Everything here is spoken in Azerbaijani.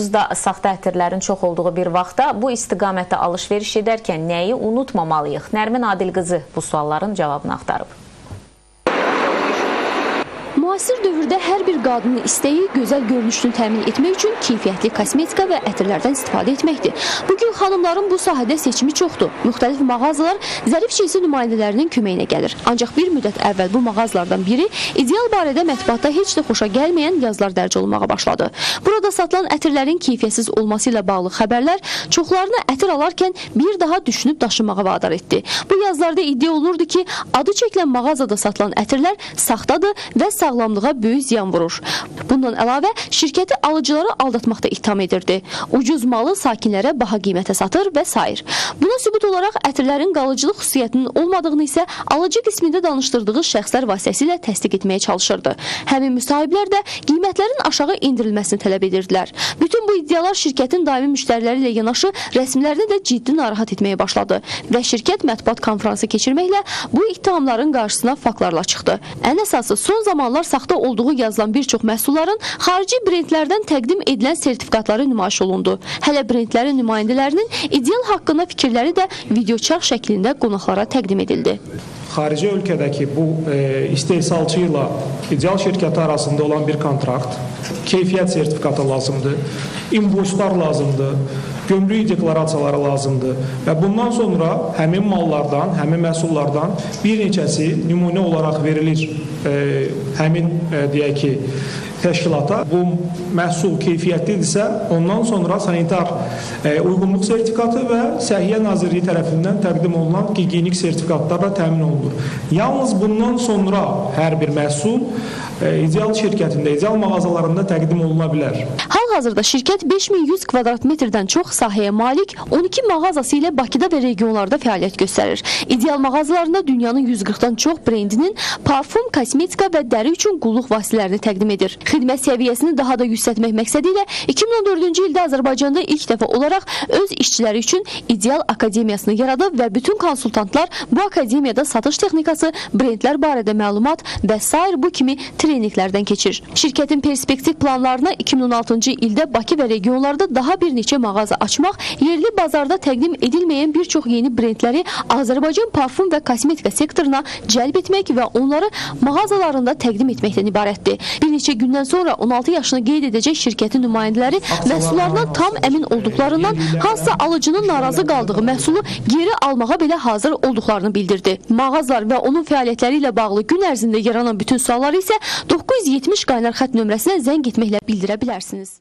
Onsuz da saxta ətirlərin çox olduğu bir vaxtda bu istiqamətdə alış-veriş edərkən nəyi unutmamalıyıq? Nərmin Adilqızı bu sualların cavabını axtarıb. Müasir dövrdə hər bir qadının istəyi gözəl görünüşünü təmin etmək üçün keyfiyyətli kosmetika və ətirlərdən istifadə etməkdir. Bugün xanımların bu sahədə seçimi çoxdur. Müxtəlif mağazalar zərif cinsi nümayəndələrinin köməyinə gəlir. Ancaq bir müddət əvvəl bu mağazalardan biri ideal barədə mətbuatda heç də xoşa gəlməyən yazılar dərc olunmağa başladı. Burada satılan ətirlərin keyfiyyətsiz olması ilə bağlı xəbərlər çoxlarını ətir alarkən bir daha düşünüb daşımağa vadar etdi. Bu yazılarda iddia olunurdu ki, adı çəkilən mağazada satılan ətirlər saxtadır və sağlamlığa böyük ziyan vurur. Bundan əlavə, şirkəti alıcıları aldatmaqda ittiham edirdi. Ucuz malı sakinlərə baha qiymətə satır və s. Buna sübut olaraq ətirlərin qalıcılıq xüsusiyyətinin olmadığını isə alıcı qismində danışdırdığı şəxslər vasitəsilə təsdiq etməyə çalışırdı. Həmin müsahiblər də qiymətlərin aşağı indirilməsini tələb edirdilər. Bütün bu iddialar şirkətin daimi müştəriləri ilə yanaşı rəsmilərini də ciddi narahat etməyə başladı və şirkət mətbuat konfransı keçirməklə bu ittihamların qarşısına faktlarla çıxdı. Ən əsası son zamanlar saxta olduğu yazılan bir çox məhsulların xarici brendlərdən təqdim edilən sertifikatları nümayiş olundu. Hələ brendlərin nümayəndələrinin ideal haqqında fikirləri də videoçarx şəklində qonaqlara təqdim edildi. Xarici ölkədəki bu istehsalçı ilə ideal şirkəti arasında olan bir kontrakt, keyfiyyət sertifikatı lazımdır, invoyslar lazımdır, gömrük deklarasiyaları lazımdır və bundan sonra həmin mallardan, həmin məhsullardan bir neçəsi nümunə olaraq verilir həmin deyək ki, təşkilata. Bu məhsul keyfiyyətlidirsə, ondan sonra sanitar uyğunluq sertifikatı və Səhiyyə Nazirliyi tərəfindən təqdim olunan gigiyenik sertifikatlarla təmin olunur. Yalnız bundan sonra hər bir məhsul ideal şirkətində, ideal mağazalarında təqdim oluna bilər. Hal-hazırda şirkət 5100 kvadrat metrdən çox sahəyə malik 12 mağazası ilə Bakıda və regionlarda fəaliyyət göstərir. İdeal mağazalarında dünyanın 140-dan çox brendinin parfum, kosmetika və dəri üçün qulluq vasitələrini təqdim edir. Xidmət səviyyəsini daha da yüksəltmək məqsədi ilə 2014-cü ildə Azərbaycanda ilk dəfə olaraq öz işçiləri üçün ideal akademiyasını yaradıb və bütün konsultantlar bu akademiyada satış texnikası, brendlər barədə məlumat və s. bu kimi treninqlərdən keçir. Şirkətin perspektiv planlarına 2016-cı ildə Bakı və regionlarda daha bir neçə mağaza açmaq, yerli bazarda təqdim edilməyən bir çox yeni brendləri Azərbaycan parfum və kosmetika sektoruna cəlb etmək və onları mağazalarında təqdim etməkdən ibarətdir. Bir neçə gündən sonra 16 yaşını qeyd edəcək şirkətin nümayəndələri məhsullarından tam əmin olduqlarından hansısa alıcının narazı qaldığı məhsulu geri almağa belə hazır olduqlarını bildirdi. Mağazalar və onun fəaliyyətləri ilə bağlı gün ərzində yaranan bütün sualları isə 970 qaynar xətt nömrəsinə zəng etməklə bildirə bilərsiniz.